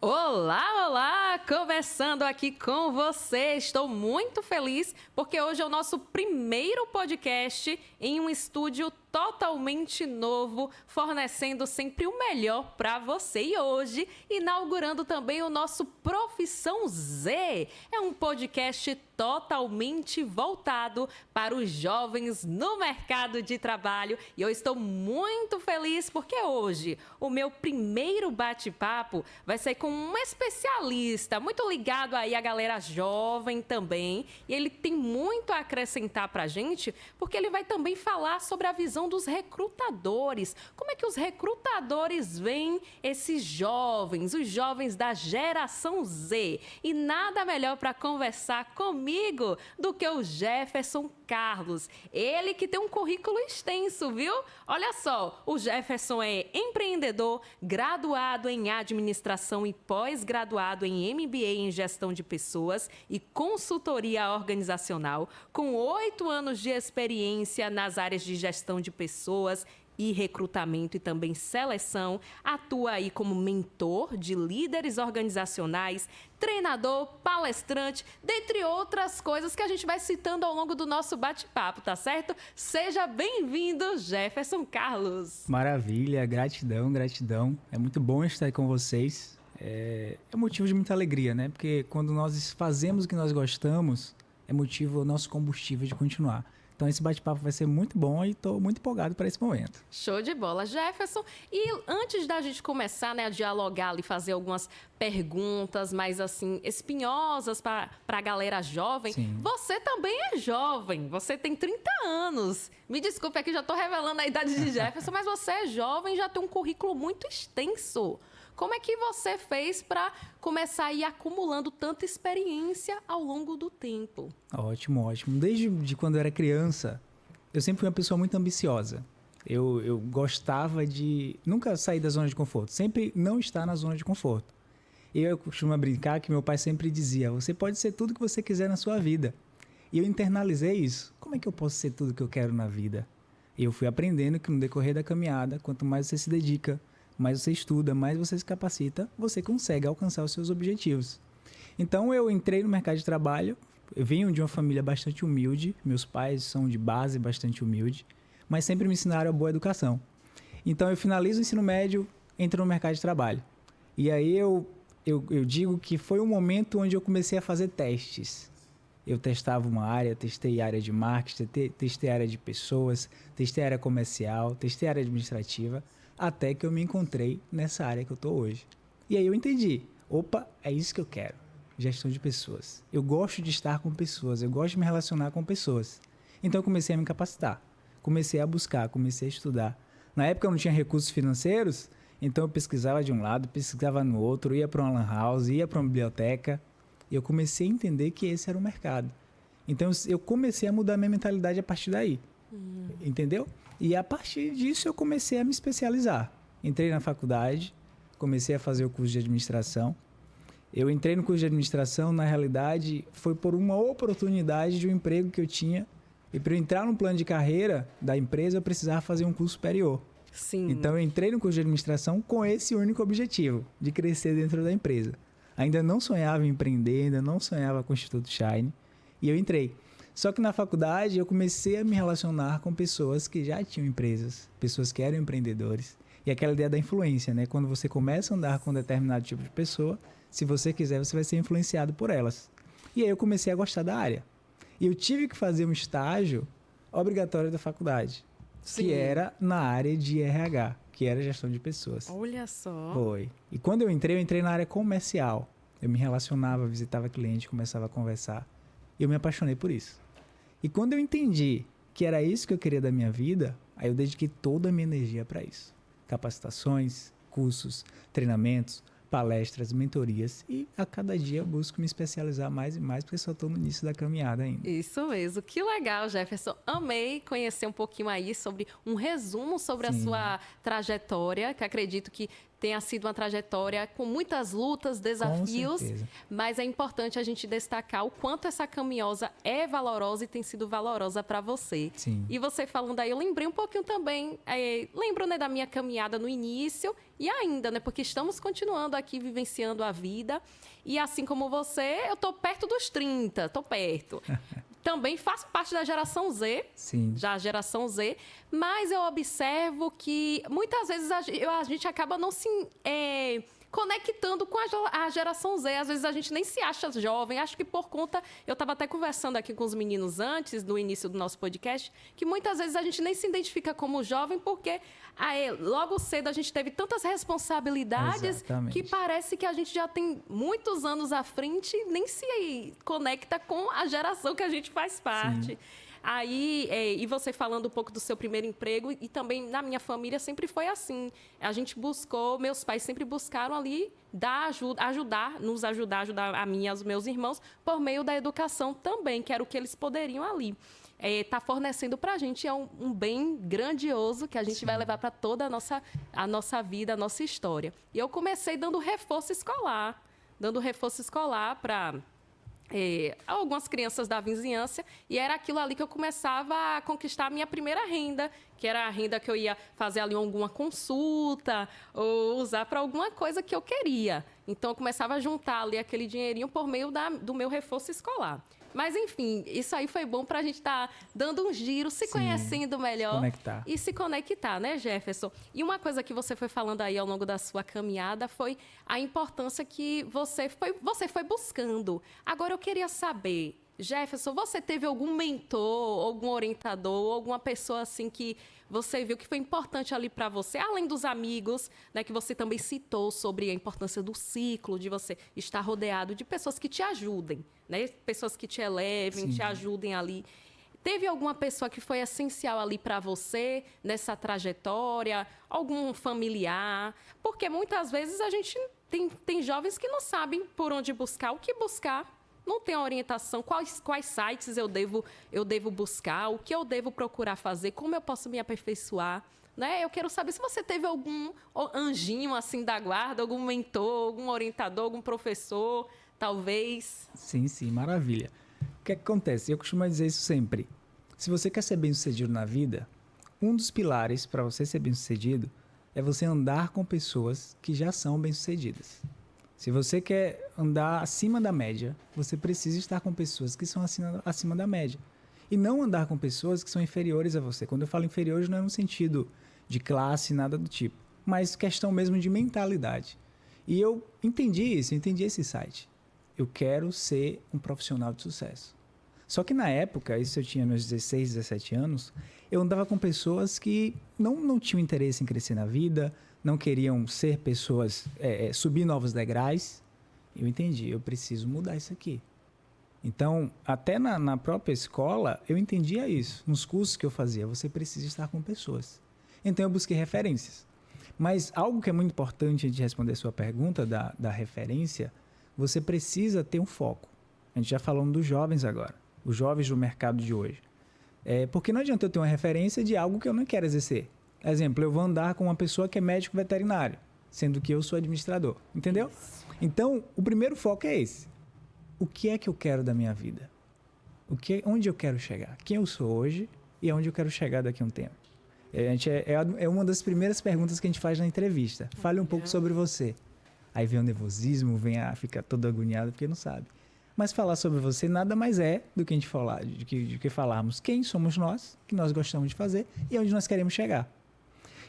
Olá, olá! Começando aqui com você. Estou muito feliz porque hoje é o nosso primeiro podcast em um estúdio totalmente novo, fornecendo sempre o melhor para você. E hoje, inaugurando também o nosso Profissão Z. É um podcast totalmente voltado para os jovens no mercado de trabalho. E eu estou muito feliz porque hoje o meu primeiro bate-papo vai ser com um especialista, muito ligado aí à galera jovem também. E ele tem muito a acrescentar para a gente, porque ele vai também falar sobre a visão dos recrutadores. Como é que os recrutadores veem esses jovens, os jovens da geração Z? E nada melhor para conversar comigo do que o Jefferson Carlos. Ele que tem um currículo extenso, viu? Olha só, o Jefferson é empreendedor, graduado em administração e pós-graduado em MBA em gestão de pessoas e consultoria organizacional, com 8 anos de experiência nas áreas de gestão de pessoas e recrutamento e também seleção, atua aí como mentor de líderes organizacionais, treinador, palestrante, dentre outras coisas que a gente vai citando ao longo do nosso bate-papo, tá certo? Seja bem-vindo, Jefferson Carlos. Maravilha, gratidão, gratidão. É muito bom estar aí com vocês. É motivo de muita alegria, né? Porque quando nós fazemos o que nós gostamos, é motivo, o nosso combustível de continuar. Então esse bate-papo vai ser muito bom e estou muito empolgado para esse momento. Show de bola, Jefferson. E antes da gente começar, né, a dialogar e fazer algumas perguntas mais assim espinhosas para a galera jovem, sim, você também é jovem, você tem 30 anos. Me desculpe aqui, já estou revelando a idade de Jefferson, mas você é jovem e já tem um currículo muito extenso. Como é que você fez para começar a ir acumulando tanta experiência ao longo do tempo? Ótimo, ótimo. Desde quando eu era criança, eu sempre fui uma pessoa muito ambiciosa. Eu gostava de nunca sair da zona de conforto, sempre não estar na zona de conforto. E eu costumo brincar que meu pai sempre dizia, você pode ser tudo que você quiser na sua vida. E eu internalizei isso. Como é que eu posso ser tudo que eu quero na vida? E eu fui aprendendo que no decorrer da caminhada, quanto mais você se dedica, mais você estuda, mais você se capacita, você consegue alcançar os seus objetivos. Então eu entrei no mercado de trabalho, eu venho de uma família bastante humilde, meus pais são de base bastante humilde, mas sempre me ensinaram a boa educação. Então eu finalizo o ensino médio, entro no mercado de trabalho. E aí eu digo que foi um momento onde eu comecei a fazer testes. Eu testava uma área, testei área de marketing, testei área de pessoas, testei área comercial, testei área administrativa, até que eu me encontrei nessa área que eu estou hoje. E aí eu entendi, opa, é isso que eu quero, gestão de pessoas. Eu gosto de estar com pessoas, eu gosto de me relacionar com pessoas. Então eu comecei a me capacitar, comecei a buscar, comecei a estudar. Na época eu não tinha recursos financeiros, então eu pesquisava de um lado, pesquisava no outro, ia para uma lan house, ia para uma biblioteca, e eu comecei a entender que esse era o mercado. Então eu comecei a mudar minha mentalidade a partir daí. Entendeu? E a partir disso eu comecei a me especializar. Entrei na faculdade, comecei a fazer o curso de administração. Eu entrei no curso de administração, na realidade, foi por uma oportunidade de um emprego que eu tinha. E para eu entrar no plano de carreira da empresa, eu precisava fazer um curso superior. Sim. Então eu entrei no curso de administração com esse único objetivo, de crescer dentro da empresa. Ainda não sonhava em empreender, ainda não sonhava com o Instituto Shine. E eu entrei. Só que na faculdade eu comecei a me relacionar com pessoas que já tinham empresas, pessoas que eram empreendedores. E aquela ideia da influência, né? Quando você começa a andar com um determinado tipo de pessoa, se você quiser, você vai ser influenciado por elas. E aí eu comecei a gostar da área. E eu tive que fazer um estágio obrigatório da faculdade, sim, que era na área de RH, que era gestão de pessoas. Olha só. Foi. E quando eu entrei na área comercial. Eu me relacionava, visitava cliente, começava a conversar. E eu me apaixonei por isso. E quando eu entendi que era isso que eu queria da minha vida, aí eu dediquei toda a minha energia para isso. Capacitações, cursos, treinamentos, palestras, mentorias, e a cada dia eu busco me especializar mais e mais, porque só estou no início da caminhada ainda. Isso mesmo, que legal, Jefferson. Amei conhecer um pouquinho aí sobre um resumo sobre, sim, a sua trajetória, que acredito que tenha sido uma trajetória com muitas lutas, desafios, mas é importante a gente destacar o quanto essa caminhosa é valorosa e tem sido valorosa para você. Sim. E você falando aí, eu lembrei um pouquinho também, lembro, né, da minha caminhada no início e ainda, né, porque estamos continuando aqui vivenciando a vida e assim como você, eu tô perto dos 30, tô perto. Também faço parte da geração Z, Sim. da geração Z, mas eu observo que muitas vezes a gente acaba não se conectando com a geração Z. Às vezes a gente nem se acha jovem. Acho que por conta... Eu estava até conversando aqui com os meninos antes, no início do nosso podcast, que muitas vezes a gente nem se identifica como jovem porque logo cedo a gente teve tantas responsabilidades. Exatamente. Que parece que a gente já tem muitos anos à frente e nem se conecta com a geração que a gente faz parte. Sim. Aí, e você falando um pouco do seu primeiro emprego, e também na minha família sempre foi assim. A gente buscou, meus pais sempre buscaram ali nos ajudar a mim e aos meus irmãos, por meio da educação também, que era o que eles poderiam ali. Tá fornecendo para a gente um bem grandioso que a gente vai levar para toda a nossa vida, a nossa história. E eu comecei dando reforço escolar para... algumas crianças da vizinhança, e era aquilo ali que eu começava a conquistar a minha primeira renda, que era a renda que eu ia fazer ali alguma consulta ou usar para alguma coisa que eu queria. Então, eu começava a juntar ali aquele dinheirinho por meio do meu reforço escolar. Mas, enfim, isso aí foi bom para a gente estar dando um giro, se conhecendo melhor e se conectar, né, Jefferson? E uma coisa que você foi falando aí ao longo da sua caminhada foi a importância que você foi buscando. Agora, eu queria saber, Jefferson, você teve algum mentor, algum orientador, alguma pessoa assim que você viu que foi importante ali para você, além dos amigos, né, que você também citou sobre a importância do ciclo, de você estar rodeado de pessoas que te ajudem, né, pessoas que te elevem, te ajudem ali. Teve alguma pessoa que foi essencial ali para você nessa trajetória, algum familiar? Porque muitas vezes a gente tem jovens que não sabem por onde buscar, o que buscar. Não tem orientação, quais sites eu devo buscar, o que eu devo procurar fazer, como eu posso me aperfeiçoar, né? Eu quero saber se você teve algum anjinho assim da guarda, algum mentor, algum orientador, algum professor, talvez. Sim, maravilha. O que acontece? Eu costumo dizer isso sempre. Se você quer ser bem-sucedido na vida, um dos pilares para você ser bem-sucedido é você andar com pessoas que já são bem-sucedidas. Se você quer andar acima da média, você precisa estar com pessoas que são acima da média. E não andar com pessoas que são inferiores a você. Quando eu falo inferiores, não é no sentido de classe, nada do tipo. Mas questão mesmo de mentalidade. E eu entendi esse insight. Eu quero ser um profissional de sucesso. Só que na época, isso eu tinha meus 16, 17 anos, eu andava com pessoas que não tinham interesse em crescer na vida, não queriam ser pessoas, subir novos degraus. Eu entendi, eu preciso mudar isso aqui. Então, até na própria escola, eu entendia isso. Nos cursos que eu fazia, você precisa estar com pessoas. Então, eu busquei referências. Mas algo que é muito importante antes de responder a sua pergunta da referência, você precisa ter um foco. A gente já falando dos jovens agora, os jovens do mercado de hoje. Porque não adianta eu ter uma referência de algo que eu não quero exercer. Exemplo, eu vou andar com uma pessoa que é médico veterinário, sendo que eu sou administrador, entendeu? Então, o primeiro foco é esse. O que é que eu quero da minha vida? Onde eu quero chegar? Quem eu sou hoje e aonde eu quero chegar daqui a um tempo? É uma das primeiras perguntas que a gente faz na entrevista. Fale um pouco sobre você. Aí vem o nervosismo, fica todo agoniado porque não sabe. Mas falar sobre você nada mais é do que a gente falar, de que falarmos quem somos nós, o que nós gostamos de fazer e onde nós queremos chegar.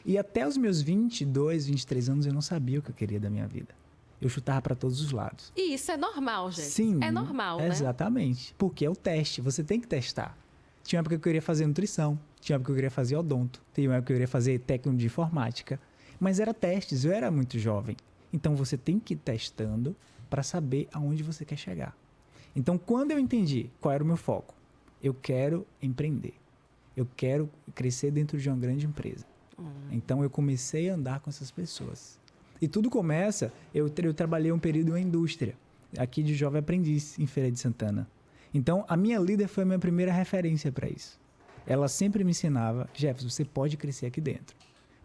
E até os meus 22, 23 anos eu não sabia o que eu queria da minha vida. Eu chutava para todos os lados. E isso é normal, gente. Sim. É normal, né? Exatamente. Porque é o teste, você tem que testar. Tinha uma época que eu queria fazer nutrição, tinha uma época que eu queria fazer odonto, tinha uma época que eu queria fazer técnico de informática. Mas era testes, eu era muito jovem. Então você tem que ir testando para saber aonde você quer chegar. Então quando eu entendi qual era o meu foco, eu quero empreender. Eu quero crescer dentro de uma grande empresa. Então eu comecei a andar com essas pessoas. E tudo começa, eu trabalhei um período em uma indústria, aqui de jovem aprendiz, em Feira de Santana. Então a minha líder foi a minha primeira referência para isso. Ela sempre me ensinava, Jefferson, você pode crescer aqui dentro,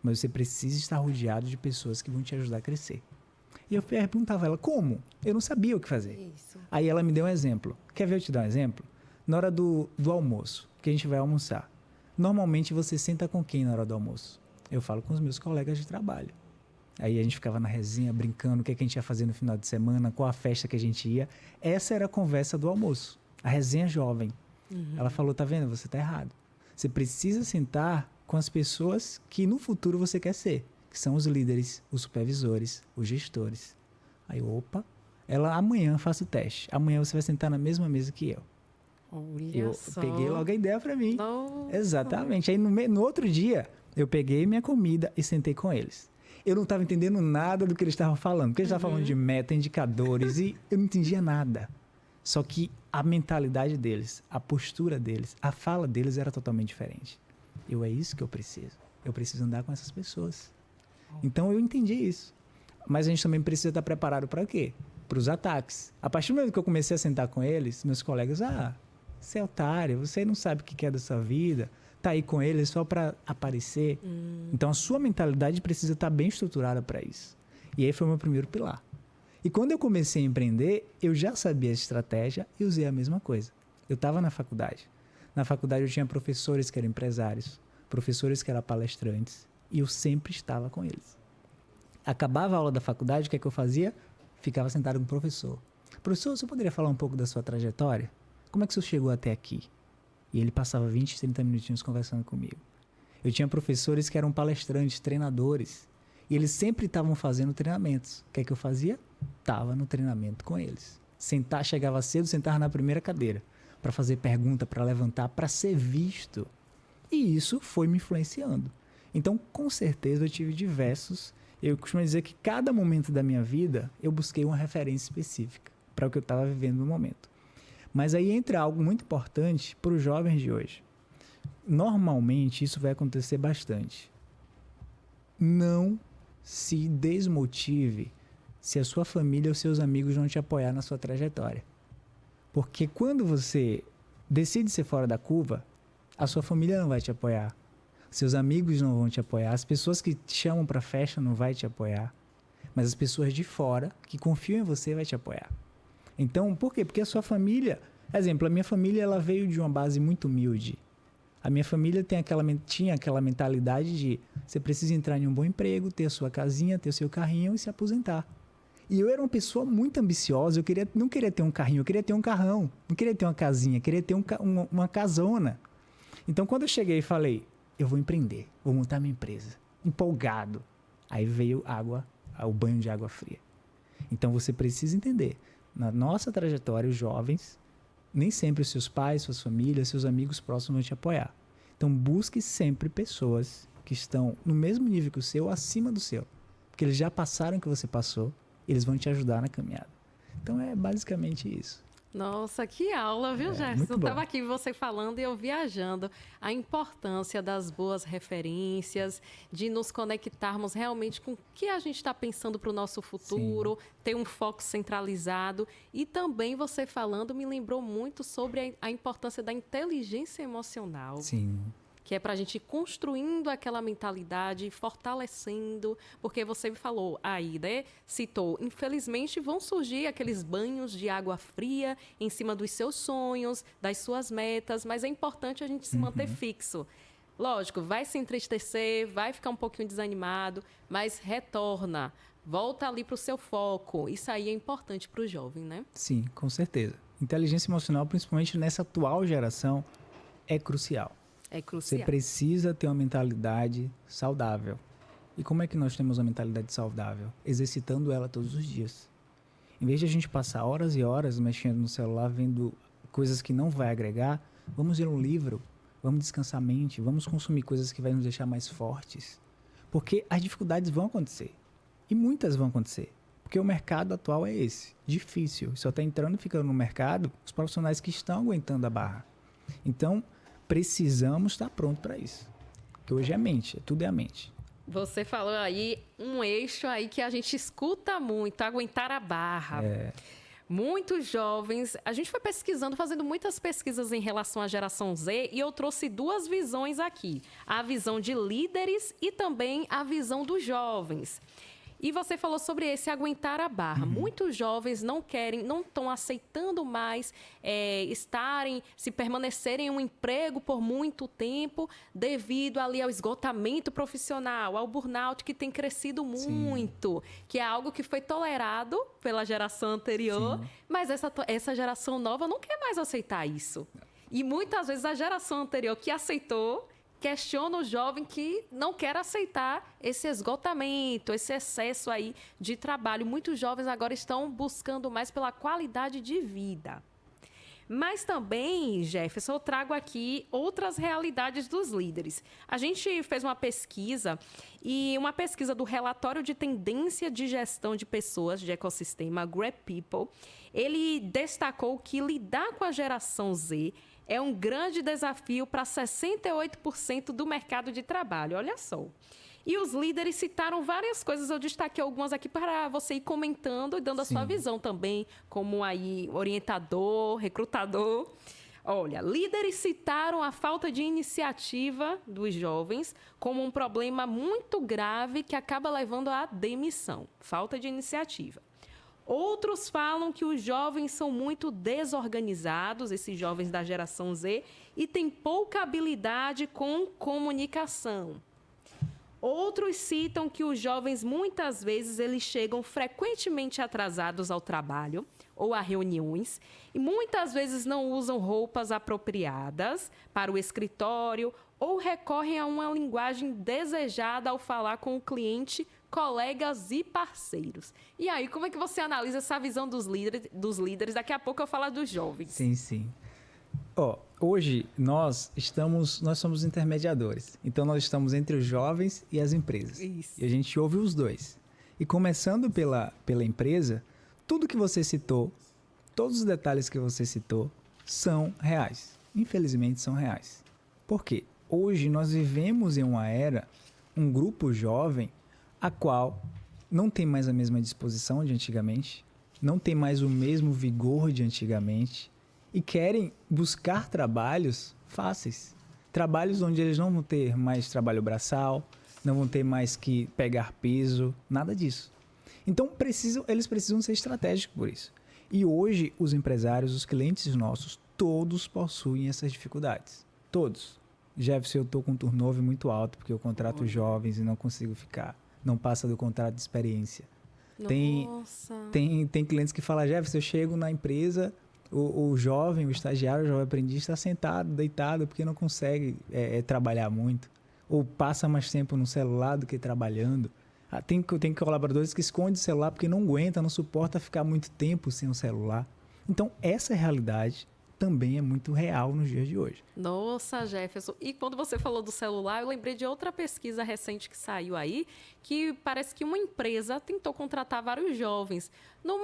mas você precisa estar rodeado de pessoas que vão te ajudar a crescer. E eu perguntava a ela, como? Eu não sabia o que fazer. Isso. Aí ela me deu um exemplo. Quer ver eu te dar um exemplo? Na hora do almoço, que a gente vai almoçar. Normalmente você senta com quem na hora do almoço? Eu falo com os meus colegas de trabalho. Aí a gente ficava na resenha, brincando, o que a gente ia fazer no final de semana, qual a festa que a gente ia. Essa era a conversa do almoço. A resenha jovem. Ela falou, tá vendo? Você tá errado. Você precisa sentar com as pessoas que no futuro você quer ser. Que são os líderes, os supervisores, os gestores. Aí, opa, amanhã faça o teste. Amanhã você vai sentar na mesma mesa que eu. Olha só. Peguei logo a ideia para mim. Nossa. Exatamente. Aí no outro dia, eu peguei minha comida e sentei com eles. Eu não estava entendendo nada do que eles estavam falando. Porque eles estavam falando de meta, indicadores, e eu não entendia nada. Só que a mentalidade deles, a postura deles, a fala deles era totalmente diferente. É isso que eu preciso. Eu preciso andar com essas pessoas. Então eu entendi isso. Mas a gente também precisa estar preparado para quê? Para os ataques. A partir do momento que eu comecei a sentar com eles, meus colegas, você é otário, você não sabe o que é da sua vida, tá aí com eles só para aparecer. Então a sua mentalidade precisa estar bem estruturada para isso. E aí foi o meu primeiro pilar. E quando eu comecei a empreender, eu já sabia a estratégia e usei a mesma coisa. Eu estava na faculdade. Na faculdade eu tinha professores que eram empresários, professores que eram palestrantes, e eu sempre estava com eles. Acabava a aula da faculdade, o que é que eu fazia? Ficava sentado com o professor. Professor, você poderia falar um pouco da sua trajetória? Como é que você chegou até aqui? E ele passava 20, 30 minutinhos conversando comigo. Eu tinha professores que eram palestrantes, treinadores, e eles sempre estavam fazendo treinamentos. O que é que eu fazia? Estava no treinamento com eles. Chegava cedo, sentava na primeira cadeira, para fazer pergunta, para levantar, para ser visto. E isso foi me influenciando. Então, com certeza, eu tive diversos. Eu costumo dizer que cada momento da minha vida, eu busquei uma referência específica para o que eu estava vivendo no momento. Mas aí entra algo muito importante para os jovens de hoje. Normalmente, isso vai acontecer bastante. Não se desmotive se a sua família ou seus amigos não te apoiar na sua trajetória. Porque quando você decide ser fora da curva, a sua família não vai te apoiar. Seus amigos não vão te apoiar. As pessoas que te chamam para festa não vai te apoiar. Mas as pessoas de fora, que confiam em você, vai te apoiar. Então, por quê? Porque a sua família... Exemplo, a minha família ela veio de uma base muito humilde. A minha família tinha aquela mentalidade de você precisa entrar em um bom emprego, ter a sua casinha, ter o seu carrinho e se aposentar. E eu era uma pessoa muito ambiciosa, não queria ter um carrinho, eu queria ter um carrão, não queria ter uma casinha, queria ter uma casona. Então, quando eu cheguei e falei, eu vou empreender, vou montar minha empresa, empolgado, aí veio o banho de água fria. Então, você precisa entender, na nossa trajetória, os jovens, nem sempre os seus pais, suas famílias, seus amigos próximos vão te apoiar. Então, busque sempre pessoas que estão no mesmo nível que o seu, acima do seu, porque eles já passaram o que você passou, eles vão te ajudar na caminhada. Então, é basicamente isso. Nossa, que aula, viu, Gerson? Eu estava aqui você falando e eu viajando. A importância das boas referências, de nos conectarmos realmente com o que a gente está pensando para o nosso futuro, sim, ter um foco centralizado. E também você falando me lembrou muito sobre a importância da inteligência emocional. Sim. Que é para a gente ir construindo aquela mentalidade, fortalecendo, porque você me falou aí, né? Citou, infelizmente vão surgir aqueles banhos de água fria em cima dos seus sonhos, das suas metas, mas é importante a gente se manter fixo. Lógico, vai se entristecer, vai ficar um pouquinho desanimado, mas retorna, volta ali para o seu foco. Isso aí é importante para o jovem, né? Sim, com certeza. Inteligência emocional, principalmente nessa atual geração, é crucial. É crucial. Você precisa ter uma mentalidade saudável. E como é que nós temos uma mentalidade saudável? Exercitando ela todos os dias. Em vez de a gente passar horas e horas mexendo no celular, vendo coisas que não vai agregar, vamos ler um livro, vamos descansar a mente, vamos consumir coisas que vão nos deixar mais fortes. Porque as dificuldades vão acontecer. E muitas vão acontecer. Porque o mercado atual é esse, difícil. Só está entrando e ficando no mercado os profissionais que estão aguentando a barra. Então, precisamos estar pronto para isso. Porque hoje é mente, tudo é a mente. Você falou aí um eixo aí que a gente escuta muito, aguentar a barra. Muitos jovens, a gente foi pesquisando, fazendo muitas pesquisas em relação à geração Z e eu trouxe duas visões aqui. A visão de líderes e também a visão dos jovens. E você falou sobre esse aguentar a barra. Muitos jovens não querem, não estão aceitando mais se permanecerem em um emprego por muito tempo devido ali ao esgotamento profissional, ao burnout que tem crescido muito, que é algo que foi tolerado pela geração anterior, mas essa geração nova não quer mais aceitar isso. E muitas vezes a geração anterior que aceitou questiona o jovem que não quer aceitar esse esgotamento, esse excesso aí de trabalho. Muitos jovens agora estão buscando mais pela qualidade de vida. Mas também, Jefferson, eu trago aqui outras realidades dos líderes. A gente fez uma pesquisa, e uma pesquisa do relatório de tendência de gestão de pessoas de ecossistema, Great People, ele destacou que lidar com a geração Z é um grande desafio para 68% do mercado de trabalho. Olha só. E os líderes citaram várias coisas, eu destaquei algumas aqui para você ir comentando e dando a sua visão também, como aí orientador, recrutador. Olha, líderes citaram a falta de iniciativa dos jovens como um problema muito grave que acaba levando à demissão. Falta de iniciativa. Outros falam que os jovens são muito desorganizados, esses jovens da geração Z, e têm pouca habilidade com comunicação. Outros citam que os jovens, muitas vezes, eles chegam frequentemente atrasados ao trabalho ou a reuniões e muitas vezes não usam roupas apropriadas para o escritório ou recorrem a uma linguagem desejada ao falar com o cliente, colegas e parceiros. E aí, como é que você analisa essa visão dos líderes? Daqui a pouco eu falo dos jovens. Sim. Hoje nós somos intermediadores. Então nós estamos entre os jovens e as empresas. Isso. E a gente ouve os dois. E começando pela empresa, tudo que você citou, todos os detalhes que você citou são reais. Infelizmente são reais. Por quê? Hoje nós vivemos em uma era, um grupo jovem, a qual não tem mais a mesma disposição de antigamente, não tem mais o mesmo vigor de antigamente e querem buscar trabalhos fáceis. Trabalhos onde eles não vão ter mais trabalho braçal, não vão ter mais que pegar peso, nada disso. Então eles precisam ser estratégicos por isso. E hoje os empresários, os clientes nossos, todos possuem essas dificuldades. Todos. Jefferson, eu estou com um turnover muito alto porque eu contrato jovens e não consigo ficar. Não passa do contrato de experiência. Tem clientes que falam, Jefferson, eu chego na empresa, o jovem, o estagiário, o jovem aprendiz está sentado, deitado, porque não consegue trabalhar muito. Ou passa mais tempo no celular do que trabalhando. Tem colaboradores que escondem o celular porque não aguenta, não suporta ficar muito tempo sem o celular. Então, essa realidade também é muito real nos dias de hoje. Nossa, Jefferson. E quando você falou do celular, eu lembrei de outra pesquisa recente que saiu aí, que parece que uma empresa tentou contratar vários jovens,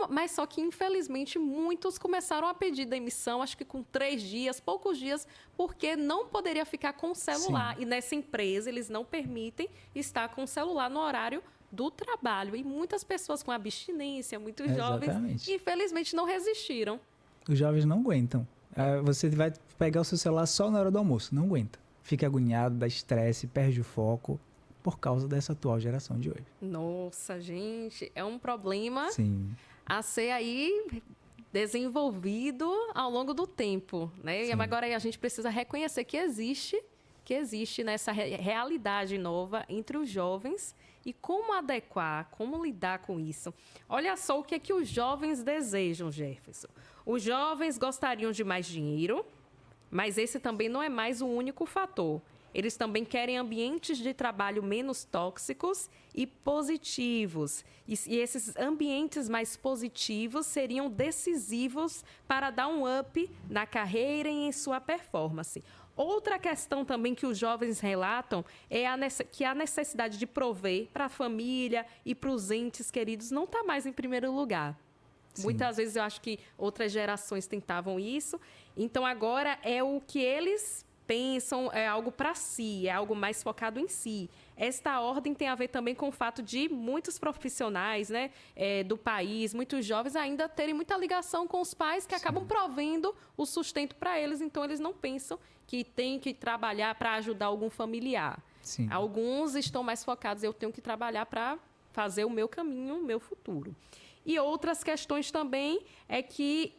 mas só que, infelizmente, muitos começaram a pedir demissão, acho que com 3 dias, poucos dias, porque não poderia ficar com o celular. Sim. E nessa empresa, eles não permitem estar com o celular no horário do trabalho. E muitas pessoas com abstinência, muitos jovens, infelizmente, não resistiram. Os jovens não aguentam. Você vai pegar o seu celular só na hora do almoço, não aguenta. Fica agoniado, dá estresse, perde o foco por causa dessa atual geração de hoje. Nossa, gente, é um problema a ser aí desenvolvido ao longo do tempo, né? E agora a gente precisa reconhecer que existe nessa realidade nova entre os jovens e como adequar, como lidar com isso. Olha só o que é que os jovens desejam, Jefferson. Os jovens gostariam de mais dinheiro, mas esse também não é mais o único fator. Eles também querem ambientes de trabalho menos tóxicos e positivos. E esses ambientes mais positivos seriam decisivos para dar um up na carreira e em sua performance. Outra questão também que os jovens relatam é que a necessidade de prover para a família e para os entes queridos não está mais em primeiro lugar. Sim. Muitas vezes eu acho que outras gerações tentavam isso. Então, agora é o que eles pensam algo para si, é algo mais focado em si. Esta ordem tem a ver também com o fato de muitos profissionais, né, do país, muitos jovens ainda terem muita ligação com os pais que acabam provendo o sustento para eles, então eles não pensam que tem que trabalhar para ajudar algum familiar. Sim. Alguns estão mais focados, eu tenho que trabalhar para fazer o meu caminho, o meu futuro. E outras questões também é que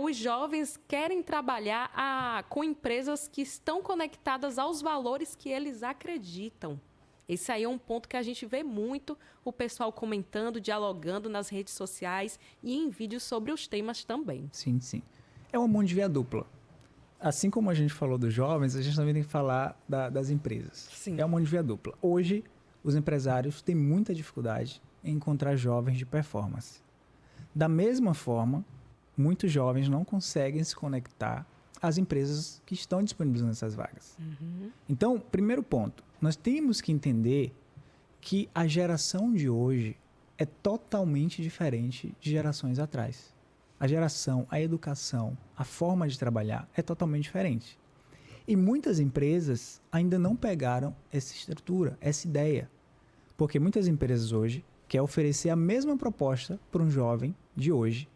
os jovens querem trabalhar com empresas que estão conectadas aos valores que eles acreditam. Esse aí é um ponto que a gente vê muito o pessoal comentando, dialogando nas redes sociais e em vídeos sobre os temas também. Sim, sim. É uma mão de via dupla. Assim como a gente falou dos jovens, a gente também tem que falar das empresas. Sim. É uma mão de via dupla. Hoje, os empresários têm muita dificuldade em encontrar jovens de performance. Da mesma forma, muitos jovens não conseguem se conectar às empresas que estão disponibilizando essas vagas. Uhum. Então, primeiro ponto, nós temos que entender que a geração de hoje é totalmente diferente de gerações atrás. A geração, a educação, a forma de trabalhar é totalmente diferente. E muitas empresas ainda não pegaram essa estrutura, essa ideia. Porque muitas empresas hoje querem oferecer a mesma proposta para um jovem de hoje,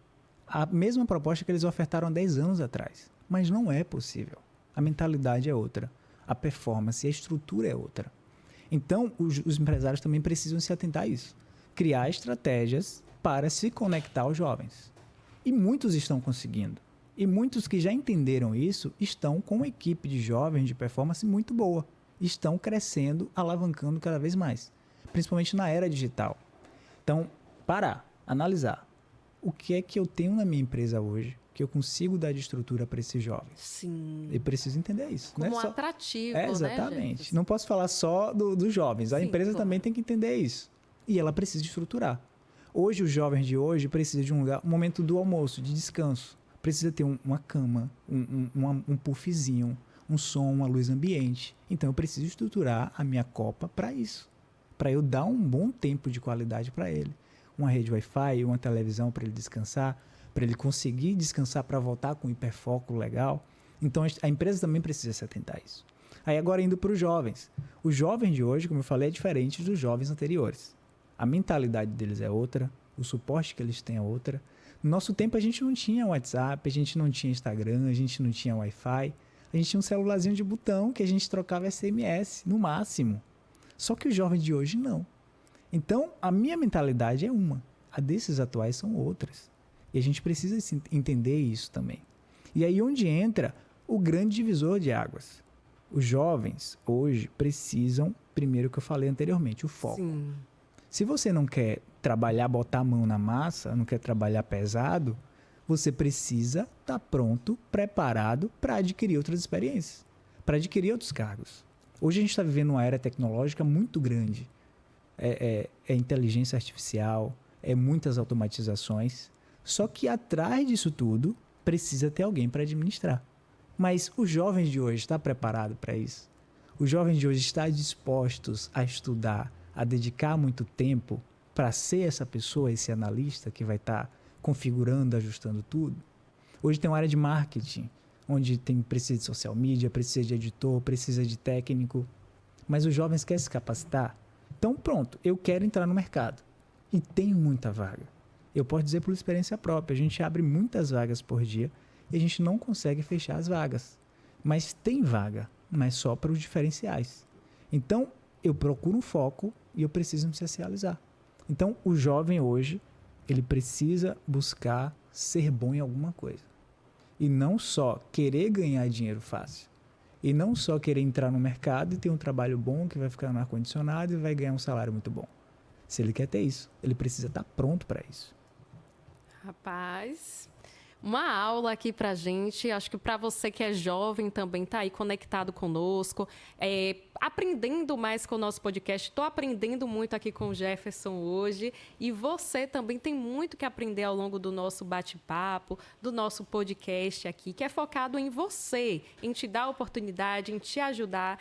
a mesma proposta que eles ofertaram há 10 anos atrás. Mas não é possível. A mentalidade é outra. A performance, a estrutura é outra. Então, os empresários também precisam se atentar a isso. Criar estratégias para se conectar aos jovens. E muitos estão conseguindo. E muitos que já entenderam isso estão com uma equipe de jovens de performance muito boa. Estão crescendo, alavancando cada vez mais. Principalmente na era digital. Então, parar, analisar. O que é que eu tenho na minha empresa hoje que eu consigo dar de estrutura para esses jovens? Sim. Eu preciso entender isso. Como não é só... atrativo, exatamente. Né, não posso falar só dos jovens. A Sim, empresa claro. também tem que entender isso. E ela precisa de estruturar. Hoje, os jovens de hoje precisam de um lugar, um momento do almoço, de descanso. Precisa ter uma cama, um puffzinho, um som, uma luz ambiente. Então, eu preciso estruturar a minha copa para isso. Para eu dar um bom tempo de qualidade para ele. Uma rede Wi-Fi, uma televisão para ele descansar, para ele conseguir descansar para voltar com um hiperfoco legal. Então, a empresa também precisa se atentar a isso. Aí, agora, indo para os jovens. Os jovens de hoje, como eu falei, é diferente dos jovens anteriores. A mentalidade deles é outra, o suporte que eles têm é outra. No nosso tempo, a gente não tinha WhatsApp, a gente não tinha Instagram, a gente não tinha Wi-Fi. A gente tinha um celularzinho de botão que a gente trocava SMS, no máximo. Só que os jovens de hoje, não. Então, a minha mentalidade é uma. A desses atuais são outras. E a gente precisa entender isso também. E aí onde entra o grande divisor de águas. Os jovens, hoje, precisam, primeiro que eu falei anteriormente, o foco. Sim. Se você não quer trabalhar, botar a mão na massa, não quer trabalhar pesado, você precisa estar pronto, preparado para adquirir outras experiências, para adquirir outros cargos. Hoje a gente está vivendo uma era tecnológica muito grande. É inteligência artificial, é muitas automatizações. Só que atrás disso tudo, precisa ter alguém para administrar. Mas os jovens de hoje estão preparados para isso? Os jovens de hoje estão dispostos a estudar, a dedicar muito tempo para ser essa pessoa, esse analista que vai estar configurando, ajustando tudo? Hoje tem uma área de marketing, onde precisa de social media, precisa de editor, precisa de técnico. Mas os jovens querem se capacitar? Então pronto, eu quero entrar no mercado. E tem muita vaga. Eu posso dizer por experiência própria, a gente abre muitas vagas por dia e a gente não consegue fechar as vagas. Mas tem vaga, mas só para os diferenciais. Então, eu procuro um foco e eu preciso me especializar. Então, o jovem hoje, ele precisa buscar ser bom em alguma coisa. E não só querer ganhar dinheiro fácil. E não só querer entrar no mercado e ter um trabalho bom que vai ficar no ar-condicionado e vai ganhar um salário muito bom. Se ele quer ter isso, ele precisa estar pronto para isso. Rapaz, uma aula aqui pra gente. Acho que para você que é jovem também tá aí conectado conosco, aprendendo mais com o nosso podcast. Estou aprendendo muito aqui com o Jefferson hoje e você também tem muito que aprender ao longo do nosso bate-papo, do nosso podcast aqui, que é focado em você, em te dar oportunidade, em te ajudar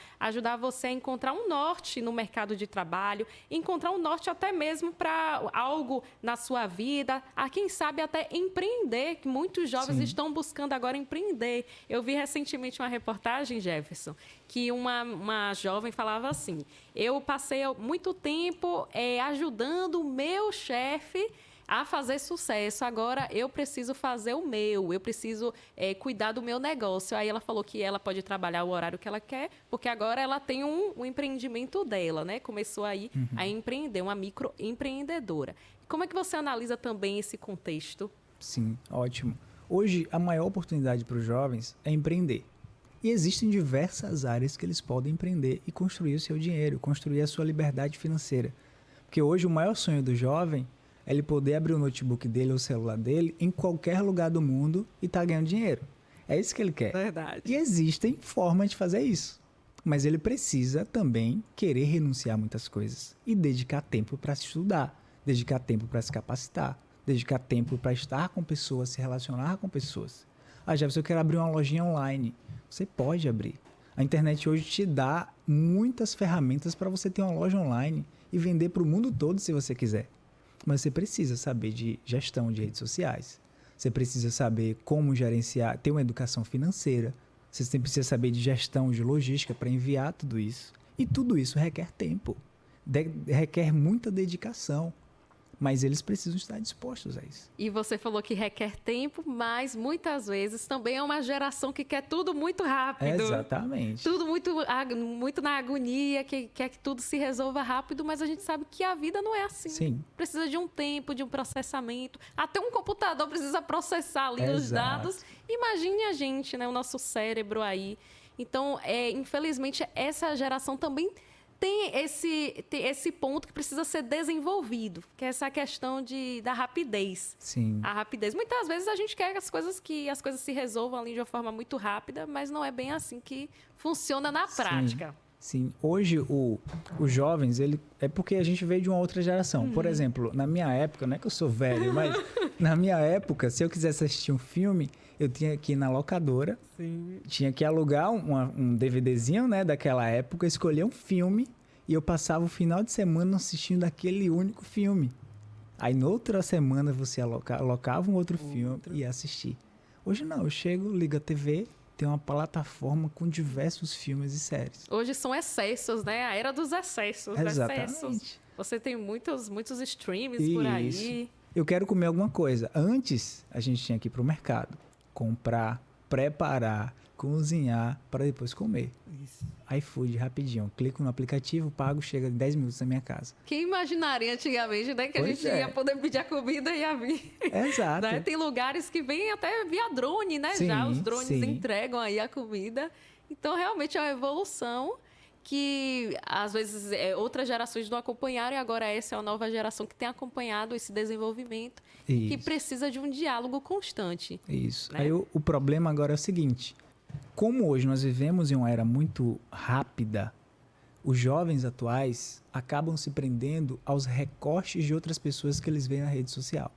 você a encontrar um norte no mercado de trabalho, encontrar um norte até mesmo para algo na sua vida, a quem sabe até empreender, que muitos muitos jovens Sim. estão buscando agora empreender. Eu vi recentemente uma reportagem, Jefferson, que uma jovem falava assim: eu passei muito tempo ajudando o meu chefe a fazer sucesso. Agora eu preciso fazer o meu, eu preciso cuidar do meu negócio. Aí ela falou que ela pode trabalhar o horário que ela quer, porque agora ela tem um empreendimento dela, né? Começou aí a empreender, uma microempreendedora. Como é que você analisa também esse contexto? Sim, ótimo. Hoje, a maior oportunidade para os jovens é empreender. E existem diversas áreas que eles podem empreender e construir o seu dinheiro, construir a sua liberdade financeira. Porque hoje o maior sonho do jovem é ele poder abrir o notebook dele ou o celular dele em qualquer lugar do mundo e estar ganhando dinheiro. É isso que ele quer. Verdade. E existem formas de fazer isso. Mas ele precisa também querer renunciar a muitas coisas e dedicar tempo para estudar, dedicar tempo para se capacitar, dedicar tempo para estar com pessoas, se relacionar com pessoas. Ah, Jefferson, eu quero abrir uma lojinha online. Você pode abrir. A internet hoje te dá muitas ferramentas para você ter uma loja online e vender para o mundo todo se você quiser. Mas você precisa saber de gestão de redes sociais. Você precisa saber como gerenciar, ter uma educação financeira. Você precisa saber de gestão de logística para enviar tudo isso. E tudo isso requer tempo. Requer muita dedicação. Mas eles precisam estar dispostos a isso. E você falou que requer tempo, mas muitas vezes também é uma geração que quer tudo muito rápido. Exatamente. Tudo muito na agonia, que quer que tudo se resolva rápido, mas a gente sabe que a vida não é assim. Sim. Precisa de um tempo, de um processamento. Até um computador precisa processar ali os dados. Imagine a gente, né, o nosso cérebro aí. Então, infelizmente, essa geração também tem esse ponto que precisa ser desenvolvido, que é essa questão da rapidez. Sim. A rapidez. Muitas vezes a gente quer que as coisas se resolvam ali de uma forma muito rápida, mas não é bem assim que funciona na prática. Sim. Hoje, os jovens, é porque a gente veio de uma outra geração. Por exemplo, na minha época, não é que eu sou velho, mas na minha época, se eu quisesse assistir um filme, eu tinha que ir na locadora, tinha que alugar um DVDzinho, né, daquela época, escolher um filme e eu passava o final de semana assistindo aquele único filme. Aí, na outra semana, você alocava um outro filme e ia assistir. Hoje não, eu chego, ligo a TV, tem uma plataforma com diversos filmes e séries. Hoje são excessos, né? A era dos excessos. Exatamente. Excessos. Você tem muitos streams por aí. Eu quero comer alguma coisa. Antes, a gente tinha que ir pro mercado, comprar, preparar, cozinhar para depois comer. Isso. iFood, rapidinho. Clico no aplicativo, pago, chega em 10 minutos na minha casa. Quem imaginaria antigamente, né, que a gente ia poder pedir a comida e ia vir. Exato. Né? Tem lugares que vêm até via drone, né? Sim, já os drones sim. entregam aí a comida. Então, realmente é uma evolução que, às vezes, outras gerações não acompanharam e agora essa é a nova geração que tem acompanhado esse desenvolvimento que precisa de um diálogo constante. Isso. Né? Aí o problema agora é o seguinte. Como hoje nós vivemos em uma era muito rápida, os jovens atuais acabam se prendendo aos recortes de outras pessoas que eles veem na rede social.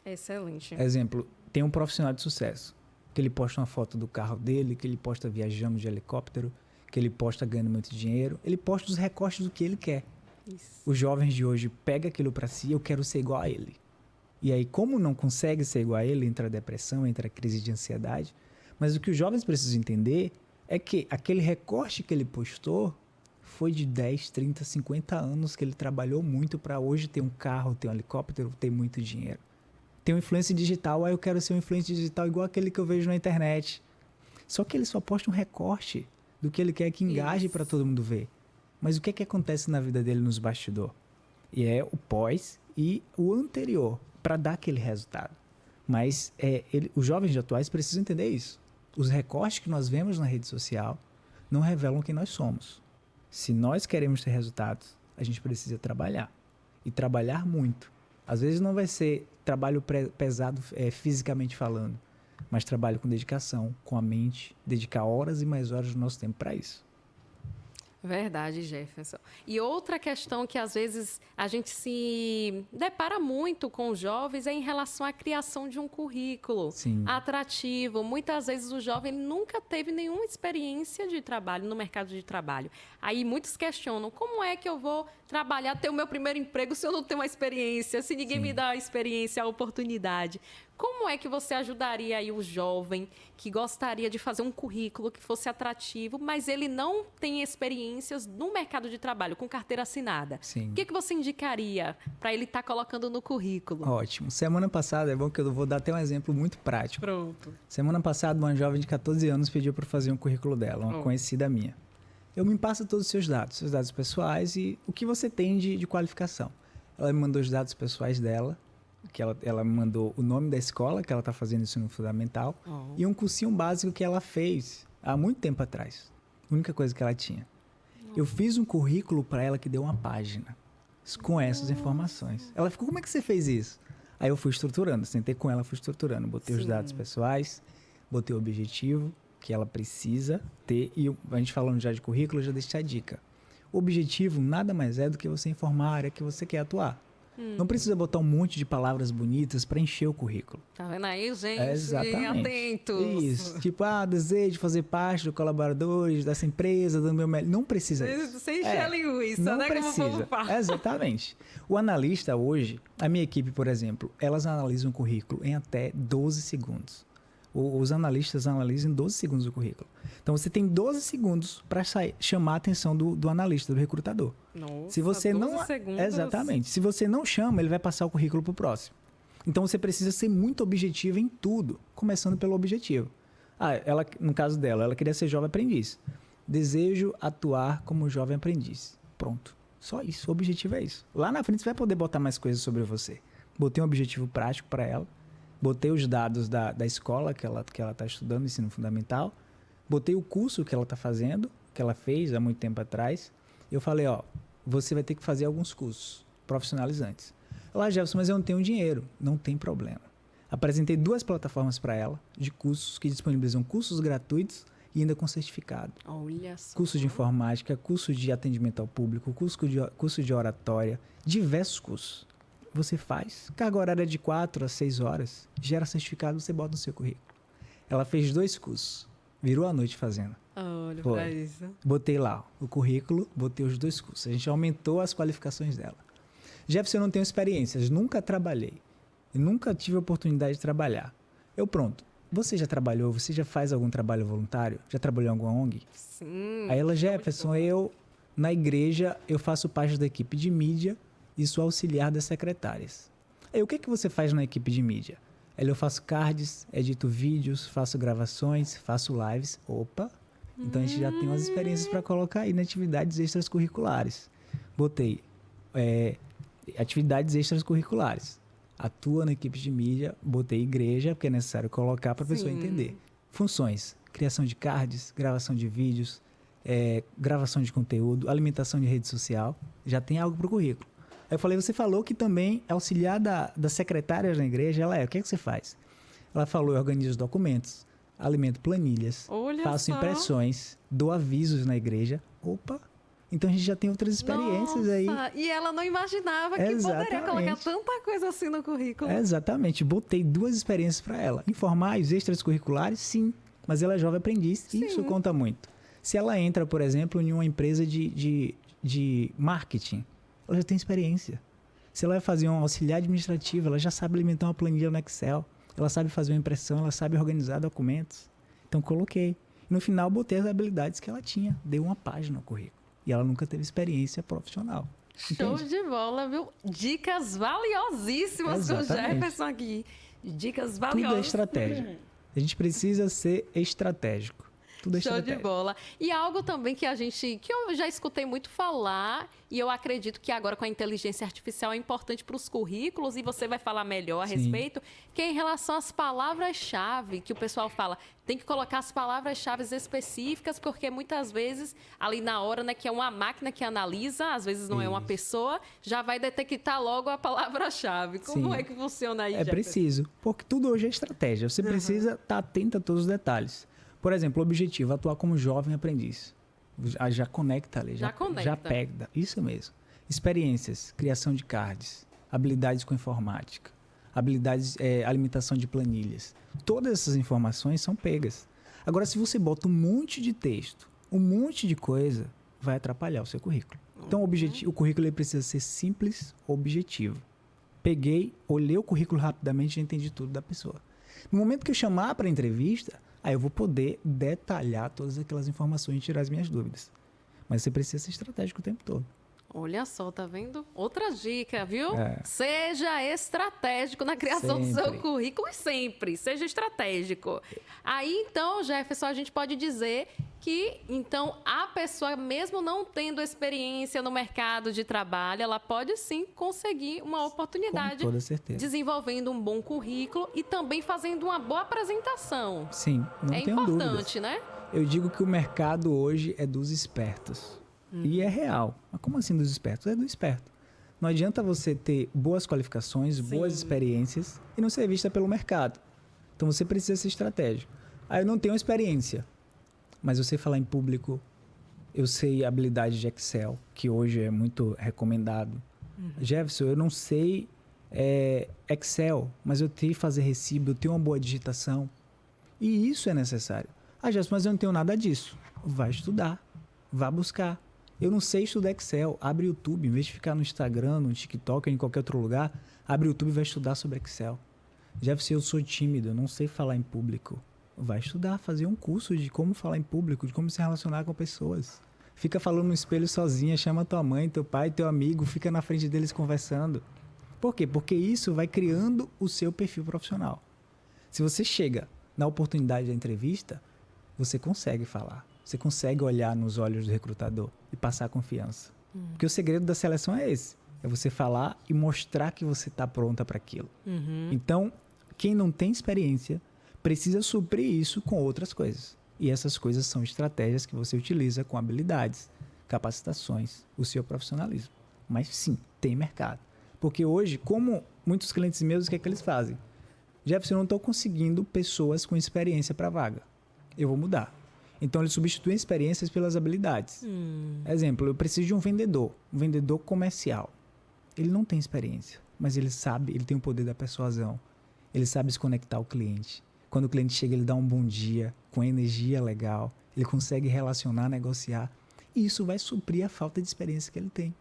Excelente. Exemplo, tem um profissional de sucesso, que ele posta uma foto do carro dele, que ele posta viajando de helicóptero, que ele posta ganhando muito dinheiro, ele posta os recortes do que ele quer. Isso. Os jovens de hoje pegam aquilo para si, eu quero ser igual a ele. E aí, como não consegue ser igual a ele, entra a depressão, entra a crise de ansiedade. Mas o que os jovens precisam entender é que aquele recorte que ele postou foi de 10, 30, 50 anos que ele trabalhou muito para hoje ter um carro, ter um helicóptero, ter muito dinheiro. Tem um influencer digital, eu quero ser um influencer digital igual aquele que eu vejo na internet. Só que ele só posta um recorte do que ele quer que engaje para todo mundo ver. Mas o que é que acontece na vida dele nos bastidores? E é o pós e o anterior para dar aquele resultado. Mas os jovens de atuais precisam entender isso. Os recortes que nós vemos na rede social não revelam quem nós somos. Se nós queremos ter resultados, a gente precisa trabalhar. E trabalhar muito. Às vezes não vai ser trabalho pesado fisicamente falando, mas trabalho com dedicação, com a mente, dedicar horas e mais horas do nosso tempo para isso. Verdade, Jefferson. E outra questão que às vezes a gente se depara muito com os jovens é em relação à criação de um currículo atrativo. Muitas vezes o jovem nunca teve nenhuma experiência de trabalho no mercado de trabalho. Aí muitos questionam, como é que eu vou trabalhar, ter o meu primeiro emprego se eu não tenho uma experiência, se ninguém me dá a experiência, a oportunidade? Como é que você ajudaria aí o jovem que gostaria de fazer um currículo que fosse atrativo, mas ele não tem experiências no mercado de trabalho, com carteira assinada? Sim. O que você indicaria para ele estar colocando no currículo? Ótimo. Semana passada, é bom que eu vou dar até um exemplo muito prático. Pronto. Semana passada, uma jovem de 14 anos pediu para fazer um currículo dela, uma conhecida minha. Eu me passo todos os seus dados pessoais e o que você tem de qualificação. Ela me mandou os dados pessoais dela, que ela me mandou o nome da escola que ela está fazendo ensino fundamental e um cursinho básico que ela fez há muito tempo atrás. A única coisa que ela tinha. Eu fiz um currículo para ela que deu uma página com essas informações. Ela ficou, como é que você fez isso? Aí eu fui estruturando, sentei com ela, fui estruturando. Botei os dados pessoais, botei o objetivo que ela precisa ter. E a gente falando já de currículo, eu já deixei a dica. O objetivo nada mais é do que você informar a área que você quer atuar. Não precisa botar um monte de palavras bonitas para encher o currículo. Tá vendo aí, gente? Exatamente. Atentos. Isso. Tipo, desejo fazer parte dos colaboradores dessa empresa, dando meu melhor. Não precisa isso. Sem encher a linguiça, não né? precisa. Como o povo fala. Exatamente. O analista hoje, a minha equipe, por exemplo, elas analisam o currículo em até 12 segundos. Os analistas analisam em 12 segundos o currículo. Então, você tem 12 segundos para chamar a atenção do analista, do recrutador. Nossa, Se você 12 não, segundos. exatamente. Se você não chama, ele vai passar o currículo para o próximo. Então, você precisa ser muito objetivo em tudo, começando pelo objetivo. Ela, no caso dela, ela queria ser jovem aprendiz. Desejo atuar como jovem aprendiz. Pronto. Só isso. O objetivo é isso. Lá na frente, você vai poder botar mais coisas sobre você. Botei um objetivo prático para ela. Botei os dados da escola que ela está estudando, ensino fundamental. Botei o curso que ela está fazendo, que ela fez há muito tempo atrás. Eu falei, você vai ter que fazer alguns cursos profissionalizantes. Ela, Jefferson, mas eu não tenho dinheiro. Não tem problema. Apresentei 2 plataformas para ela de cursos que disponibilizam cursos gratuitos e ainda com certificado. Olha só. Curso de informática, curso de atendimento ao público, curso de oratória, diversos cursos. Você faz, carga horária de 4 a 6 horas, gera certificado, você bota no seu currículo. Ela fez 2 cursos, virou a noite fazendo. Olha Foi. pra isso. Botei lá o currículo, botei os 2 cursos. A gente aumentou as qualificações dela. Jefferson, eu não tenho experiências, nunca trabalhei. Eu nunca tive a oportunidade de trabalhar. Pronto. Você já trabalhou, você já faz algum trabalho voluntário? Já trabalhou em alguma ONG? Sim. Aí ela, Jefferson, na igreja, eu faço parte da equipe de mídia e sou auxiliar das secretárias. Aí, o que você faz na equipe de mídia? Eu faço cards, edito vídeos, faço gravações, faço lives. Opa! Então, a gente já tem umas experiências para colocar aí nas atividades extracurriculares. Botei atividades extracurriculares. Atua na equipe de mídia, botei igreja, porque é necessário colocar para a pessoa entender. Funções, criação de cards, gravação de vídeos, gravação de conteúdo, alimentação de rede social. Já tem algo para o currículo. Aí eu falei, você falou que também é auxiliar das secretárias na igreja. Ela o que você faz? Ela falou, eu organizo documentos, alimento planilhas, faço impressões, dou avisos na igreja. Opa! Então a gente já tem outras experiências aí. E ela não imaginava que poderia colocar tanta coisa assim no currículo. Exatamente. Botei 2 experiências para ela. Informais, extracurriculares, sim. Mas ela é jovem aprendiz e isso conta muito. Se ela entra, por exemplo, em uma empresa de marketing, ela já tem experiência. Se ela vai fazer um auxiliar administrativo, ela já sabe alimentar uma planilha no Excel. Ela sabe fazer uma impressão, ela sabe organizar documentos. Então, coloquei. E no final, botei as habilidades que ela tinha. Dei uma página no currículo. E ela nunca teve experiência profissional. Show de bola, viu? Dicas valiosíssimas com o Jefferson aqui. Dicas valiosas. Tudo é estratégia. A gente precisa ser estratégico. Tudo é Show estratégia. de bola. E algo também que eu já escutei muito falar, e eu acredito que agora com a inteligência artificial é importante para os currículos, e você vai falar melhor a respeito, que é em relação às palavras-chave, que o pessoal fala, tem que colocar as palavras-chave específicas, porque muitas vezes, ali na hora, né, que é uma máquina que analisa, às vezes não é uma pessoa, já vai detectar logo a palavra-chave. Como é que funciona aí, Jefferson? Preciso, porque tudo hoje é estratégia. Você precisa estar atento a todos os detalhes. Por exemplo, o objetivo, atuar como jovem aprendiz. Já conecta ali, já pega. Isso mesmo. Experiências, criação de cards, habilidades com informática, habilidades, alimentação de planilhas. Todas essas informações são pegas. Agora, se você bota um monte de texto, um monte de coisa, vai atrapalhar o seu currículo. Então, o currículo ele precisa ser simples, objetivo. peguei, olhei o currículo rapidamente e já entendi tudo da pessoa. No momento que eu chamar para entrevista, aí eu vou poder detalhar todas aquelas informações e tirar as minhas dúvidas. Mas você precisa ser estratégico o tempo todo. Olha só, tá vendo? Outra dica, viu? É. Seja estratégico na criação do seu Sempre. currículo e sempre. Seja estratégico. Aí, então, Jefferson, a gente pode dizer que, então, a pessoa, mesmo não tendo experiência no mercado de trabalho, ela pode sim conseguir uma oportunidade Com toda certeza. desenvolvendo um bom currículo e também fazendo uma boa apresentação. Sim, não É tenho importante, dúvidas. né? Eu digo que o mercado hoje é dos espertos. E é real. Mas como assim dos espertos? É do esperto. Não adianta você ter boas qualificações, boas experiências e não ser vista pelo mercado. Então você precisa ser estratégico. Ah, eu não tenho experiência, mas eu sei falar em público, eu sei habilidade de Excel, que hoje é muito recomendado. Jefferson, eu não sei Excel, mas eu sei fazer recibo, eu tenho uma boa digitação. E isso é necessário. Ah, Jefferson, mas eu não tenho nada disso. Vai estudar, vá buscar. Eu não sei estudar Excel. Abre o YouTube, em vez de ficar no Instagram, no TikTok ou em qualquer outro lugar, abre o YouTube e vai estudar sobre Excel. Jefferson, eu sou tímido, eu não sei falar em público. Vai estudar, fazer um curso de como falar em público, de como se relacionar com pessoas. Fica falando no espelho sozinha, chama tua mãe, teu pai, teu amigo, fica na frente deles conversando. Por quê? Porque isso vai criando o seu perfil profissional. Se você chega na oportunidade da entrevista, você consegue falar. Você consegue olhar nos olhos do recrutador e passar confiança. Porque o segredo da seleção é esse. É você falar e mostrar que você está pronta para aquilo. Então, quem não tem experiência precisa suprir isso com outras coisas. E essas coisas são estratégias que você utiliza com habilidades, capacitações, o seu profissionalismo. Mas sim, tem mercado. Porque hoje, como muitos clientes meus, o que é que eles fazem? Jefferson, eu não estou conseguindo pessoas com experiência para a vaga. Eu vou mudar. Então, eles substituem experiências pelas habilidades. Exemplo, eu preciso de um vendedor comercial. Ele não tem experiência, mas ele sabe, ele tem o poder da persuasão. Ele sabe se conectar ao cliente. Quando o cliente chega, ele dá um bom dia, com energia legal. Ele consegue relacionar, negociar. E isso vai suprir a falta de experiência que ele tem.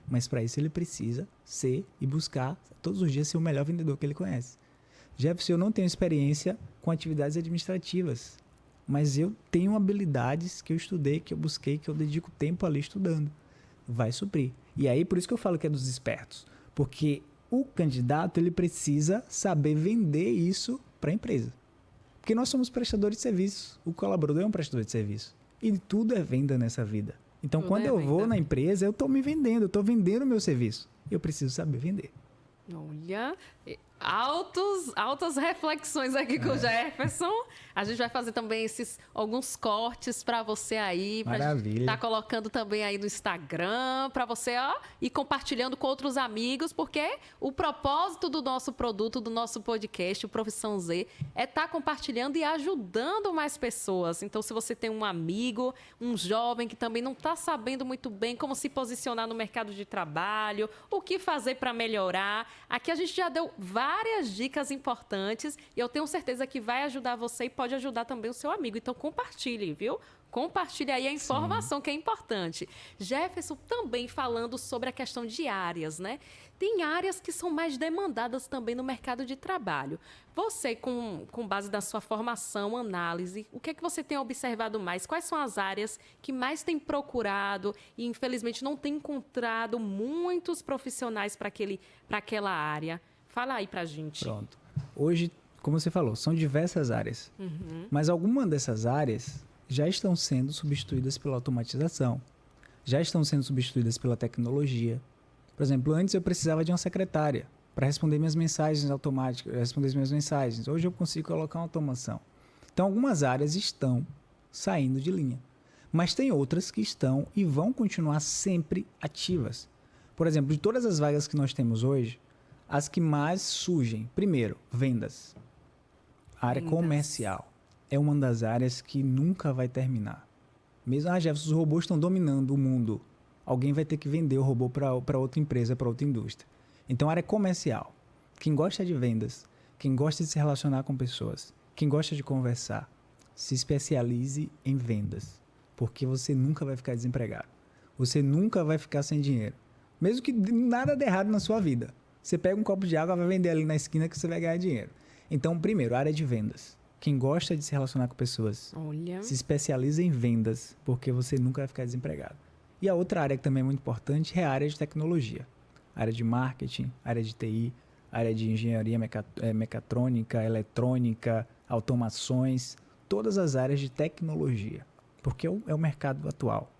Mas para isso ele precisa ser e buscar todos os dias ser o melhor vendedor que ele conhece. Jefferson, eu não tenho experiência com atividades administrativas. Mas eu tenho habilidades que eu estudei, que eu busquei, que eu dedico tempo ali estudando. Vai suprir. E aí, por isso que eu falo que é dos espertos. Porque o candidato, ele precisa saber vender isso para a empresa. Porque nós somos prestadores de serviços. O colaborador é um prestador de serviço. E tudo é venda nessa vida. Então, Tudo quando é eu venda. vou na empresa, eu estou me vendendo, eu estou vendendo o meu serviço. Eu preciso saber vender. Olha, altas reflexões aqui com o Jefferson. A gente vai fazer também alguns cortes para você aí. Maravilha. Tá colocando também aí no Instagram para você ir compartilhando com outros amigos, porque o propósito do nosso produto, do nosso podcast, o Profissão Z, é estar compartilhando e ajudando mais pessoas. Então, se você tem um amigo, um jovem que também não está sabendo muito bem como se posicionar no mercado de trabalho, o que fazer para melhorar, aqui a gente já deu várias dicas importantes e eu tenho certeza que vai ajudar você e pode ajudar também o seu amigo. Então, compartilhe, viu? Compartilhe aí a informação que é importante. Jefferson, também falando sobre a questão de áreas, né? Tem áreas que são mais demandadas também no mercado de trabalho. Você, com base na sua formação, análise, o que é que você tem observado mais? Quais são as áreas que mais tem procurado e, infelizmente, não tem encontrado muitos profissionais para aquela área? Fala aí pra gente. Pronto. Hoje, como você falou, são diversas áreas. Mas algumas dessas áreas já estão sendo substituídas pela automatização, já estão sendo substituídas pela tecnologia. Por exemplo, antes eu precisava de uma secretária para responder minhas mensagens automáticas, responder as minhas mensagens. Hoje eu consigo colocar uma automação. Então, algumas áreas estão saindo de linha, mas tem outras que estão e vão continuar sempre ativas. Por exemplo, de todas as vagas que nós temos hoje, as que mais surgem, primeiro, vendas. A área comercial é uma das áreas que nunca vai terminar. Mesmo, Jefferson, os robôs estão dominando o mundo. Alguém vai ter que vender o robô para outra empresa, para outra indústria. Então, a área comercial. Quem gosta de vendas, quem gosta de se relacionar com pessoas, quem gosta de conversar, se especialize em vendas. Porque você nunca vai ficar desempregado. Você nunca vai ficar sem dinheiro. Mesmo que nada dê errado na sua vida. Você pega um copo de água, vai vender ali na esquina que você vai ganhar dinheiro. Então, primeiro, área de vendas. Quem gosta de se relacionar com pessoas, se especializa em vendas, porque você nunca vai ficar desempregado. E a outra área que também é muito importante é a área de tecnologia. Área de marketing, área de TI, área de engenharia mecatrônica, eletrônica, automações, todas as áreas de tecnologia, porque é o mercado atual.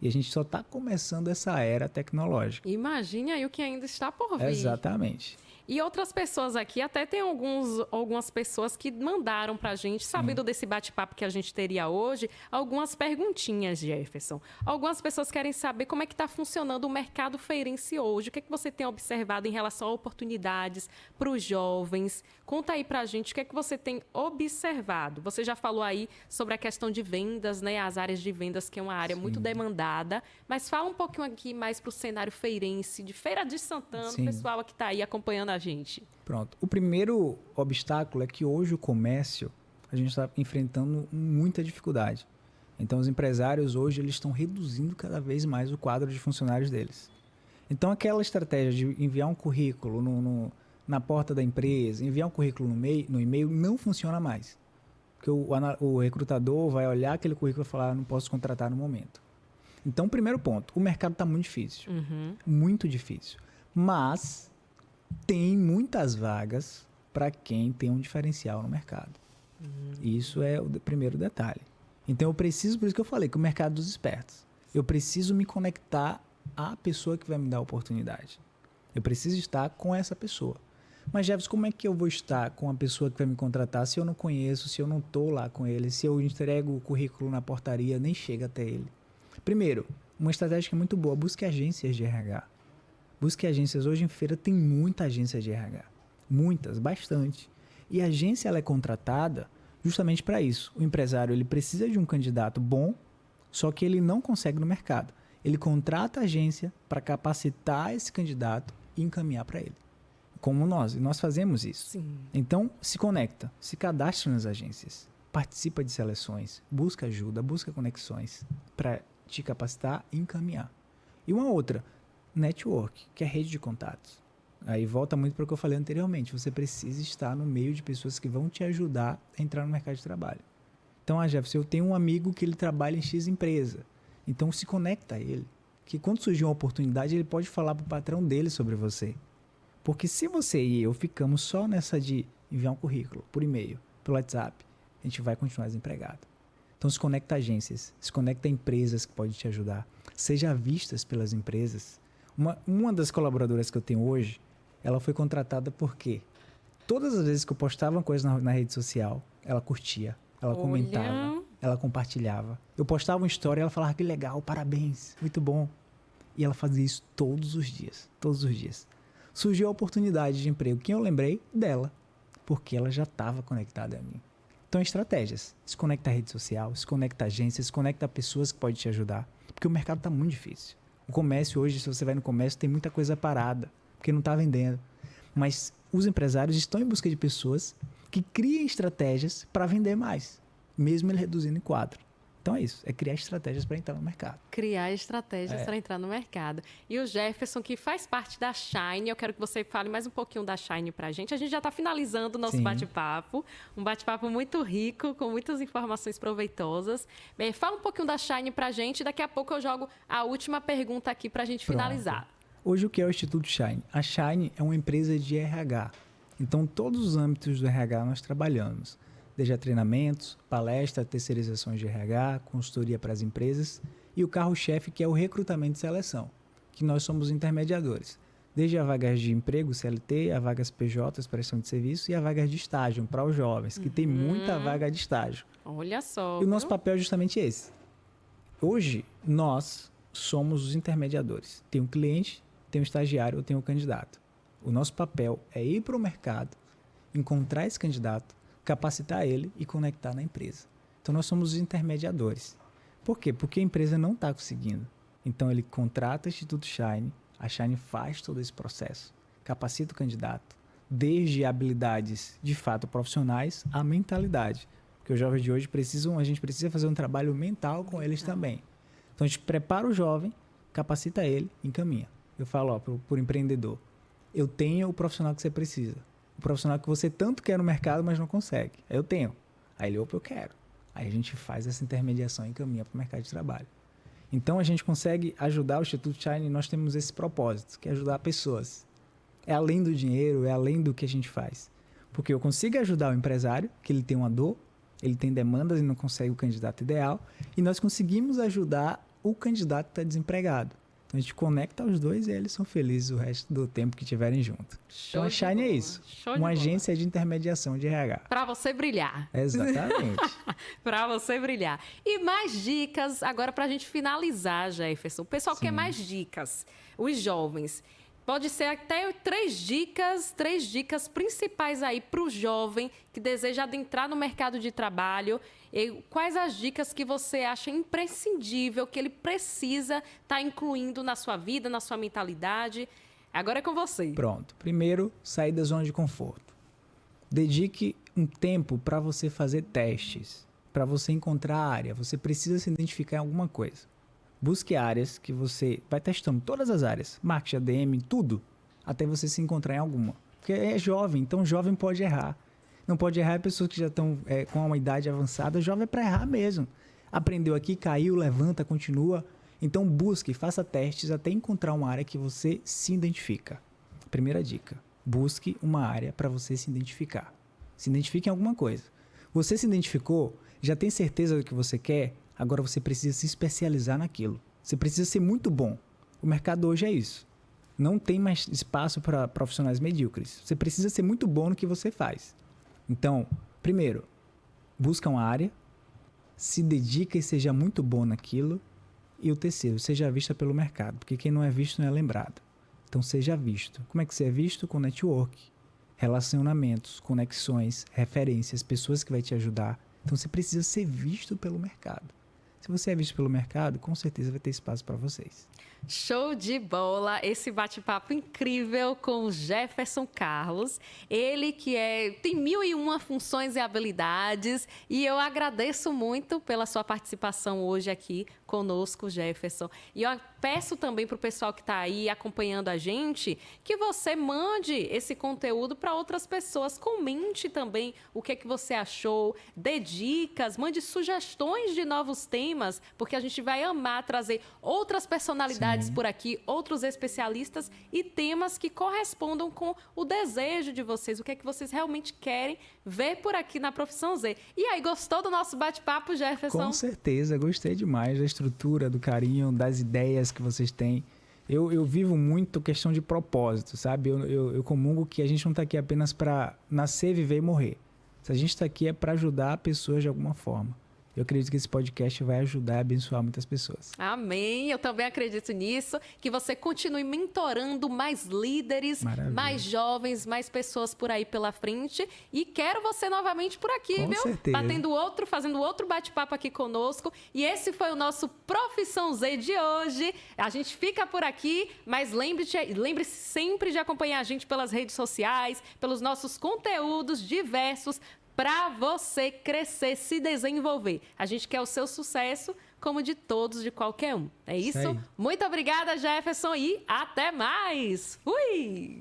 E a gente só está começando essa era tecnológica. Imagine aí o que ainda está por vir. Exatamente. E outras pessoas aqui, até tem algumas pessoas que mandaram pra gente, sabendo desse bate-papo que a gente teria hoje, algumas perguntinhas, Jefferson. Algumas pessoas querem saber como é que está funcionando o mercado feirense hoje. O que é que você tem observado em relação a oportunidades para os jovens? Conta aí pra gente o que é que você tem observado. Você já falou aí sobre a questão de vendas, né? As áreas de vendas, que é uma área muito demandada. Mas fala um pouquinho aqui mais pro cenário feirense, de Feira de Santana, o pessoal que está aí acompanhando a gente. Pronto. O primeiro obstáculo é que hoje o comércio, a gente está enfrentando muita dificuldade. Então, os empresários hoje eles estão reduzindo cada vez mais o quadro de funcionários deles. Então, aquela estratégia de enviar um currículo na porta da empresa, enviar um currículo no e-mail, não funciona mais. Porque o recrutador vai olhar aquele currículo e falar, não posso contratar no momento. Então, primeiro ponto, o mercado está muito difícil. Muito difícil. Mas tem muitas vagas para quem tem um diferencial no mercado. Isso é o primeiro detalhe. Então, por isso que eu falei, que o mercado dos espertos. Eu preciso me conectar à pessoa que vai me dar a oportunidade. Eu preciso estar com essa pessoa. Mas, Jefferson, como é que eu vou estar com a pessoa que vai me contratar se eu não conheço, se eu não estou lá com ele, se eu entrego o currículo na portaria, nem chega até ele? Primeiro, uma estratégia que é muito boa, busque agências de RH. Busque agências. Hoje em feira tem muita agência de RH. Muitas, bastante. E a agência ela é contratada justamente para isso. O empresário ele precisa de um candidato bom, só que ele não consegue no mercado. Ele contrata a agência para capacitar esse candidato e encaminhar para ele. Como nós fazemos isso. Sim. Então, se conecta, se cadastra nas agências, participa de seleções, busca ajuda, busca conexões para te capacitar e encaminhar. E uma outra, network, que é rede de contatos. Aí volta muito para o que eu falei anteriormente. Você precisa estar no meio de pessoas que vão te ajudar a entrar no mercado de trabalho. Então, Jefferson, eu tenho um amigo que ele trabalha em X empresa. Então, se conecta a ele. Que quando surgir uma oportunidade, ele pode falar para o patrão dele sobre você. Porque se você e eu ficamos só nessa de enviar um currículo por e-mail, pelo WhatsApp, a gente vai continuar desempregado. Então, se conecta a agências, se conecta a empresas que podem te ajudar. Seja vistas pelas empresas. Uma das colaboradoras que eu tenho hoje, ela foi contratada porque todas as vezes que eu postava uma coisa na rede social, ela curtia, ela comentava, ela compartilhava. Eu postava uma história e ela falava, que legal, parabéns, muito bom. E ela fazia isso todos os dias, todos os dias. Surgiu a oportunidade de emprego. Quem eu lembrei? Dela, porque ela já estava conectada a mim. Então, estratégias. Se conecta à rede social, se conecta a agências, se conecta a pessoas que podem te ajudar, porque o mercado está muito difícil. O comércio hoje, se você vai no comércio, tem muita coisa parada, porque não está vendendo. Mas os empresários estão em busca de pessoas que criem estratégias para vender mais, mesmo ele reduzindo em quadro. Então é isso, é criar estratégias para entrar no mercado. Criar estratégias para entrar no mercado. E o Jefferson, que faz parte da Shine, eu quero que você fale mais um pouquinho da Shine para a gente. A gente já está finalizando o nosso bate-papo, um bate-papo muito rico, com muitas informações proveitosas. Bem, fala um pouquinho da Shine para a gente, daqui a pouco eu jogo a última pergunta aqui para a gente finalizar. Hoje o que é o Instituto Shine? A Shine é uma empresa de RH. Então todos os âmbitos do RH nós trabalhamos. Desde treinamentos, palestras, terceirizações de RH, consultoria para as empresas e o carro-chefe que é o recrutamento e seleção, que nós somos intermediadores. Desde a vagas de emprego, CLT, a vagas PJ, prestação de serviço e a vagas de estágio para os jovens, que tem muita vaga de estágio. Olha só. E o nosso papel é justamente esse. Hoje, nós somos os intermediadores. Tem um cliente, tem um estagiário ou tem um candidato. O nosso papel é ir para o mercado, encontrar esse candidato, capacitar ele e conectar na empresa. Então, nós somos os intermediadores. Por quê? Porque a empresa não está conseguindo. Então, ele contrata o Instituto Shine, a Shine faz todo esse processo, capacita o candidato, desde habilidades de fato profissionais à mentalidade. Porque os jovens de hoje a gente precisa fazer um trabalho mental com eles também. Então, a gente prepara o jovem, capacita ele, encaminha. Eu falo para o empreendedor, eu tenho o profissional que você precisa. O profissional que você tanto quer no mercado, mas não consegue. Aí eu tenho. Aí ele, opa, eu quero. Aí a gente faz essa intermediação e encaminha para o mercado de trabalho. Então a gente consegue ajudar o Instituto Shine, nós temos esse propósito, que é ajudar pessoas. É além do dinheiro, é além do que a gente faz. Porque eu consigo ajudar o empresário, que ele tem uma dor, ele tem demandas e não consegue o candidato ideal, e nós conseguimos ajudar o candidato que está desempregado. Então a gente conecta os dois e eles são felizes o resto do tempo que estiverem juntos. Então a Shine é isso, uma agência de intermediação de RH. Para você brilhar. Exatamente. Para você brilhar. E mais dicas agora para a gente finalizar, Jefferson. O pessoal quer mais dicas, os jovens. Pode ser até três dicas principais aí para o jovem que deseja adentrar no mercado de trabalho. E quais as dicas que você acha imprescindível, que ele precisa estar incluindo na sua vida, na sua mentalidade? Agora é com você. Pronto. Primeiro, sair da zona de conforto. Dedique um tempo para você fazer testes, para você encontrar a área. Você precisa se identificar em alguma coisa. Busque áreas que você vai testando, todas as áreas, marketing, ADM, tudo, até você se encontrar em alguma. Porque é jovem, então jovem pode errar. Não pode errar pessoas que já estão com uma idade avançada, jovem é para errar mesmo. Aprendeu aqui, caiu, levanta, continua. Então busque, faça testes até encontrar uma área que você se identifica. Primeira dica, busque uma área para você se identificar. Se identifique em alguma coisa. Você se identificou, já tem certeza do que você quer? Agora você precisa se especializar naquilo. Você precisa ser muito bom. O mercado hoje é isso. Não tem mais espaço para profissionais medíocres. Você precisa ser muito bom no que você faz. Então, primeiro, busca uma área, se dedica e seja muito bom naquilo. E o terceiro, seja vista pelo mercado, porque quem não é visto não é lembrado. Então, seja visto. Como é que você é visto? Com network, relacionamentos, conexões, referências, pessoas que vai te ajudar. Então, você precisa ser visto pelo mercado. Se você é visto pelo mercado, com certeza vai ter espaço para vocês. Show de bola! Esse bate-papo incrível com o Jefferson Carlos. Ele que tem 1001 funções e habilidades. E eu agradeço muito pela sua participação hoje aqui conosco, Jefferson. E eu peço também para o pessoal que está aí acompanhando a gente que você mande esse conteúdo para outras pessoas. Comente também o que você achou, dê dicas, mande sugestões de novos temas, porque a gente vai amar trazer outras personalidades por aqui, outros especialistas e temas que correspondam com o desejo de vocês, o que é que vocês realmente querem ver por aqui na Profissão Z. E aí, gostou do nosso bate-papo, Jefferson? Com certeza, gostei demais da estrutura, do carinho, das ideias que vocês têm. Eu vivo muito questão de propósito, sabe? Eu comungo que a gente não está aqui apenas para nascer, viver e morrer. Se a gente está aqui é para ajudar pessoas de alguma forma. Eu acredito que esse podcast vai ajudar a abençoar muitas pessoas. Amém. Eu também acredito nisso. Que você continue mentorando mais líderes, mais jovens, mais pessoas por aí pela frente. E quero você novamente por aqui, Com viu? certeza. Fazendo outro bate-papo aqui conosco. E esse foi o nosso Profissão Z de hoje. A gente fica por aqui, mas lembre-se sempre de acompanhar a gente pelas redes sociais, pelos nossos conteúdos diversos, para você crescer, se desenvolver. A gente quer o seu sucesso, como de todos, de qualquer um. É isso? Muito obrigada, Jefferson, e até mais! Fui!